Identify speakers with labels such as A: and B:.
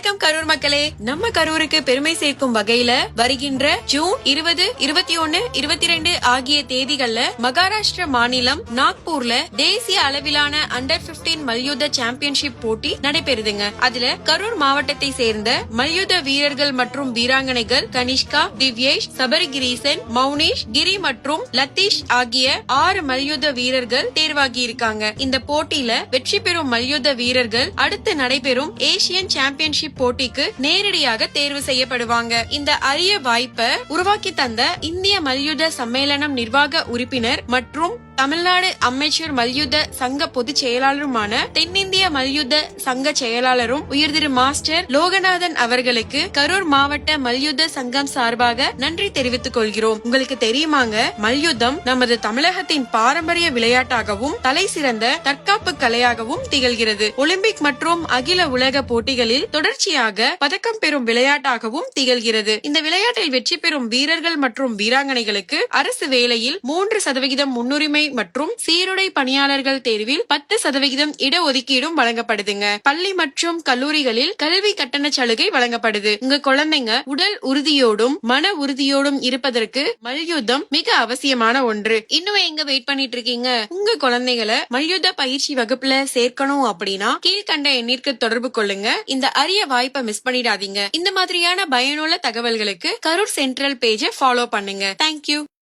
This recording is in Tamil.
A: வணக்கம் கரூர் மக்களே. நம்ம கரூருக்கு பெருமை சேர்க்கும் வகையில வருகின்ற ஜூன் 20, 21, 22 ஆகிய தேதிகள்ல மகாராஷ்டிரா மாநிலம் நாக்பூர்ல தேசிய அளவிலான அண்டர் 15 மல்யுத்த சாம்பியன்ஷிப் போட்டி நடைபெறுதுங்க. அதுல கரூர் மாவட்டத்தை சேர்ந்த மல்யுத்த வீரர்கள் மற்றும் வீராங்கனைகள் கனிஷ்கா, திவ்யேஷ், சபரிகிரீசன், மௌனிஷ், கிரி மற்றும் லத்தீஷ் ஆகிய 6 மல்யுத்த வீரர்கள் தேர்வாகி இருக்காங்க. இந்த போட்டியில வெற்றி பெறும் மல்யுத்த வீரர்கள் அடுத்து நடைபெறும் ஏசியன் சாம்பியன்ஷிப் போட்டிக்கு நேரடியாக தேர்வு செய்யப்படுவாங்க. இந்த அரிய வாய்ப்பை உருவாக்கி தந்த இந்திய மல்யுத்த சம்மேளனம் நிர்வாக உறுப்பினர் மற்றும் தமிழ்நாடு அமைச்சர் மல்யுத்த சங்க பொதுச் செயலாளருமான தென்னிந்திய மல்யுத்த சங்க செயலாளரும் உயர்திரு மாஸ்டர் லோகநாதன் அவர்களுக்கு கரூர் மாவட்ட மல்யுத்த சங்கம் சார்பாக நன்றி தெரிவித்துக் கொள்கிறோம். உங்களுக்கு தெரியுமாங்க, மல்யுத்தம் நமது தமிழகத்தின் பாரம்பரிய விளையாட்டாகவும் தலை சிறந்த தற்காப்பு கலையாகவும் திகழ்கிறது. ஒலிம்பிக் மற்றும் அகில உலக போட்டிகளில் தொடர்ச்சியாக பதக்கம் பெறும் விளையாட்டாகவும் திகழ்கிறது. இந்த விளையாட்டில் வெற்றி பெறும் வீரர்கள் மற்றும் வீராங்கனைகளுக்கு அரசு வேலையில் 3% முன்னுரிமை மற்றும் சீருடை பணியாளர்கள் தேர்வில் 10% இடஒதுக்கீடும் வழங்கப்படுதுங்க. பள்ளி மற்றும் கல்லூரிகளில் கல்வி கட்டண சலுகை வழங்கப்படுது. உங்க குழந்தைங்க உடல் உறுதியோடும் மன உறுதியோடும் இருப்பதற்கு மல்யுத்தம் மிக அவசியமான ஒன்று. இன்னும் எங்க வெயிட் பண்ணிட்டு இருக்கீங்க? உங்க குழந்தைகளை மல்யுத்த பயிற்சி வகுப்புல சேர்க்கணும் அப்படின்னா கீழ்கண்ட எண்ணிற்கு தொடர்பு கொள்ளுங்க. இந்த அரிய வாய்ப்பை மிஸ் பண்ணிடாதீங்க. இந்த மாதிரியான பயனுள்ள தகவல்களுக்கு கரூர் சென்ட்ரல் பேஜை ஃபாலோ பண்ணுங்க. தேங்க்யூ.